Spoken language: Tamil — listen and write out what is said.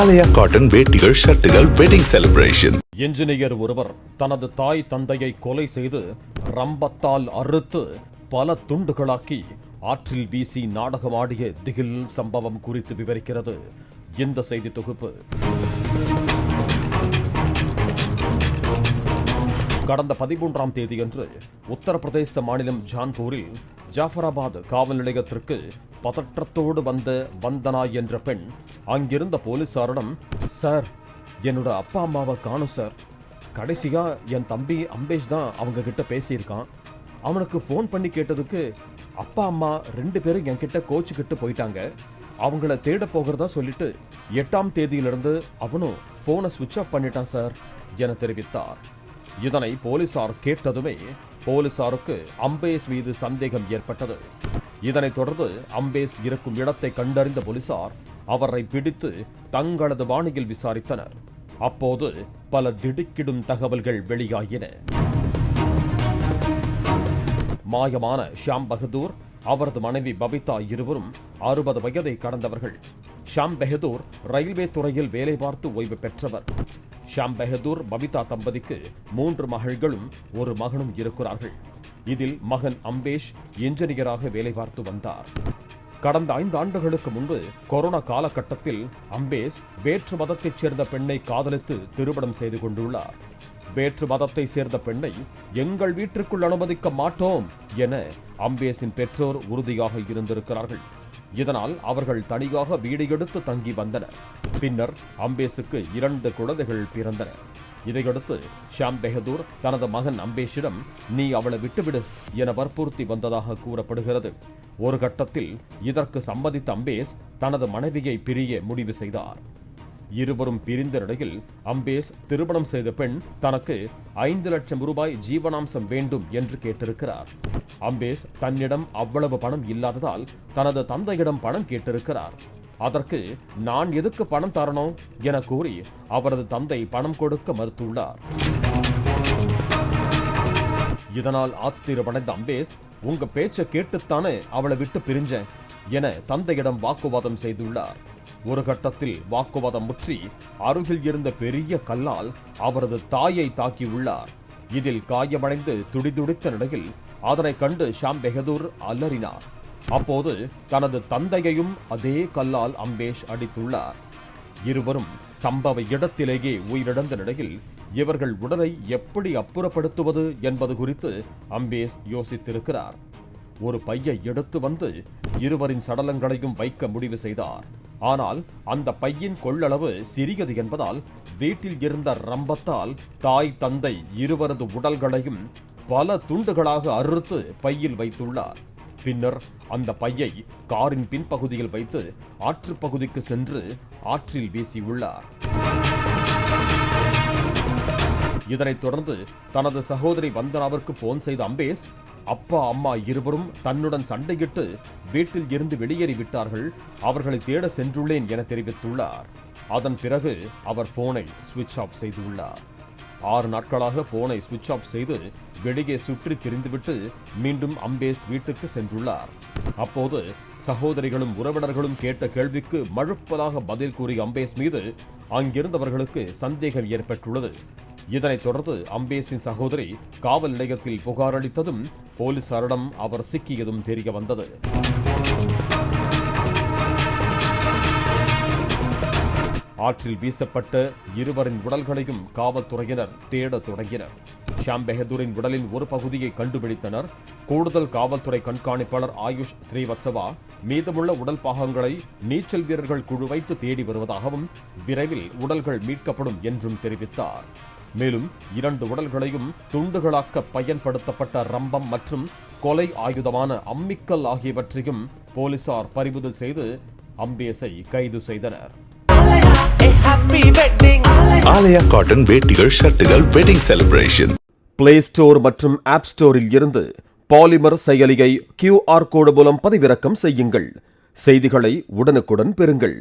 ஆலயா காட்டன் வேட்டிகள் ஷர்ட்டுகள் வெட்டிங் செலிப்ரேஷன். என்ஜினியர் ஒருவர் தனது தாய் தந்தையை கொலை செய்து ரம்பத்தால் அறுத்து பல துண்டுகளாக்கி ஆற்றில் வீசி நாடகமாடிய திகில் சம்பவம் குறித்து விவரிக்கிறது இந்த செய்தி தொகுப்பு. கடந்த 13ஆம் தேதியன்று உத்தரப்பிரதேச மாநிலம் ஜான்பூரில் ஜாஃபராபாத் காவல் நிலையத்திற்கு பதற்றத்தோடு வந்த வந்தனா என்ற பெண் அங்கிருந்த போலீசாரிடம், சார், என்னோட அப்பா அம்மாவை காணும் சார். கடைசியா என் தம்பி அம்பேஷ் தான் அவங்க கிட்ட பேசியிருக்கான். அவனுக்கு ஃபோன் பண்ணி கேட்டதுக்கு அப்பா அம்மா 2 பேரும் என்கிட்ட கோச்சுக்கிட்டு போயிட்டாங்க. அவங்கள தேட போகிறதா சொல்லிட்டு 8ஆம் தேதியிலிருந்து அவனும் போனை சுவிட்ச் ஆஃப் பண்ணிட்டான் சார் என தெரிவித்தார். இதனை போலீசார் கேட்டதுமே போலீசாருக்கு அம்பேஷ் மீது சந்தேகம் ஏற்பட்டது. இதனைத் தொடர்ந்து அம்பேஷ் இருக்கும் இடத்தை கண்டறிந்த போலீசார் அவரை பிடித்து தங்களது வாணியில் விசாரித்தனர். அப்போது பல திடுக்கிடும் தகவல்கள் வெளியாகின. மாயமான ஷாம் பகதூர், அவரது மனைவி பபிதா இருவரும் 60 வயதை கடந்தவர்கள். ஷாம் பெஹதூர் ரயில்வே துறையில் வேலை பார்த்து ஓய்வு பெற்றவர். ஷாம் பெஹதூர் பபிதா தம்பதிக்கு 3 மகள்களும் 1 மகனும் இருக்கிறார்கள். இதில் மகன் அம்பேஷ் என்ஜினியராக வேலை பார்த்து வந்தார். கடந்த 5 ஆண்டுகளுக்கு முன்பு கொரோனா காலகட்டத்தில் அம்பேஷ் வேற்று மதத்தைச் சேர்ந்த பெண்ணை காதலித்து திருமணம் செய்து கொண்டுள்ளார். வேற்று மதத்தை சேர்ந்த பெண்ணை எங்கள் வீட்டிற்குள் அனுமதிக்க மாட்டோம் என அம்பேஷின் பெற்றோர் உறுதியாக இருந்திருக்கிறார்கள். இதனால் அவர்கள் தனியாக வீடு எடுத்து தங்கி வந்தனர். பின்னர் அம்பேஷுக்கு 2 குழந்தைகள் பிறந்தன. இதையடுத்து ஷாம் பெஹதூர் தனது மகன் அம்பேஷிடம், நீ அவளை விட்டுவிடு என வற்புறுத்தி வந்ததாக கூறப்படுகிறது. ஒரு கட்டத்தில் இதற்கு சம்மதித்த அம்பேஷ் தனது மனைவியை பிரிய முடிவு செய்தார். இருவரும் பிரிந்த நிலையில் அம்பேஷ் திருமணம் செய்த பெண் தனக்கு 5 லட்சம் ரூபாய் ஜீவனாம்சம் வேண்டும் என்று கேட்டிருக்கிறார். அம்பேஷ் தன்னிடம் அவ்வளவு பணம் இல்லாததால் தனது தந்தையிடம் பணம் கேட்டிருக்கிறார். அதற்கு நான் எதுக்கு பணம் தரணும் என கூறி அவரது தந்தை பணம் கொடுக்க மறுத்துள்ளார். இதனால் ஆத்திரமடைந்த அம்பேஷ், உங்க பேச்சை கேட்டுத்தானே அவளை விட்டு பிரிஞ்சேன் என தந்தையிடம் வாக்குவாதம் செய்துள்ளார். ஒரு கட்டத்தில் வாக்குவாதம் முற்றி அருகில் இருந்த பெரிய கல்லால் அவரது தாயை தாக்கியுள்ளார். இதில் காயமடைந்து துடிதுடித்த நிலையில் அதனை கண்டு ஷாம் பெஹதூர் அலறினார். அப்போது தனது தந்தையையும் அதே கல்லால் அம்பேஷ் அடித்துள்ளார். இருவரும் சம்பவ இடத்திலேயே உயிரிழந்த நிலையில் இவர்கள் உடலை எப்படி அப்புறப்படுத்துவது என்பது குறித்து அம்பேஷ் யோசித்திருக்கிறார். ஒரு பையை எடுத்து வந்து இருவரின் சடலங்களையும் வைக்க முடிவு செய்தார். ஆனால் அந்த பையின் கொள்ளளவு சிறியது என்பதால் வீட்டில் இருந்த ரம்பத்தால் தாய் தந்தை இருவரது உடல்களையும் பல துண்டுகளாக அறுத்து பையில் வைத்துள்ளார். பின்னர் அந்த பையை காரின் பின்பகுதியில் வைத்து ஆற்று பகுதிக்கு சென்று ஆற்றில் வீசியுள்ளார். இதனைத் தொடர்ந்து தனது சகோதரி வந்தனாவிற்கு போன் செய்த அம்பேஷ், அப்பா அம்மா இருவரும் தன்னுடன் சண்டையிட்டு வீட்டில் இருந்து வெளியேறிவிட்டார்கள், அவர்களை தேட சென்றுள்ளேன் என தெரிவித்துள்ளார். அதன் பிறகு அவர் போனை சுவிட்ச் ஆஃப் செய்துள்ளார். 6 நாட்களாக போனை சுவிட்ச் ஆஃப் செய்து வெளியே சுற்றி திரிந்துவிட்டு மீண்டும் அம்பேஷ் வீட்டுக்கு சென்றுள்ளார். அப்போது சகோதரிகளும் உறவினர்களும் கேட்ட கேள்விக்கு மழுப்பலாக பதில் கூறிய அம்பேஷ் மீது அங்கிருந்தவர்களுக்கு சந்தேகம் ஏற்பட்டுள்ளது. இதனைத் தொடர்ந்து அம்பேஷின் சகோதரி காவல் நிலையத்தில் புகார் அளித்ததும் போலீசாரிடம் அவர் சிக்கியதும் தெரிய வந்தது. ஆற்றில் வீசப்பட்ட இருவரின் உடல்களையும் காவல்துறையினர் தேடத் தொடங்கினர். ஷாம் பெஹதூரின் உடலின் ஒரு பகுதியை கண்டுபிடித்தனர். கூடுதல் காவல்துறை கண்காணிப்பாளர் ஆயுஷ் ஸ்ரீவத்சவா மீதமுள்ள உடல் பாகங்களை நீச்சல் வீரர்கள் குழு வைத்து தேடி வருவதாகவும் விரைவில் உடல்கள் மீட்கப்படும் என்றும் தெரிவித்தார். மேலும் 2 உடல்களையும் துண்டுகளாக்க பயன்படுத்தப்பட்ட ரம்பம் மற்றும் கொலை ஆயுதமான அம்மிக்கல் ஆகியவற்றையும் போலீசார் பறிமுதல் செய்து அம்பேஷை கைது செய்தனர். ஆலயா காட்டன் வேட்டிகள் ஷர்ட்டுகள் வெட்டிங் செலிப்ரேஷன். பிளே ஸ்டோர் மற்றும் ஆப் ஸ்டோரில் இருந்து பாலிமர் செயலியை QR கோடு மூலம் பதிவிறக்கம் செய்யுங்கள். செய்திகளை உடனுக்குடன் பெறுங்கள்.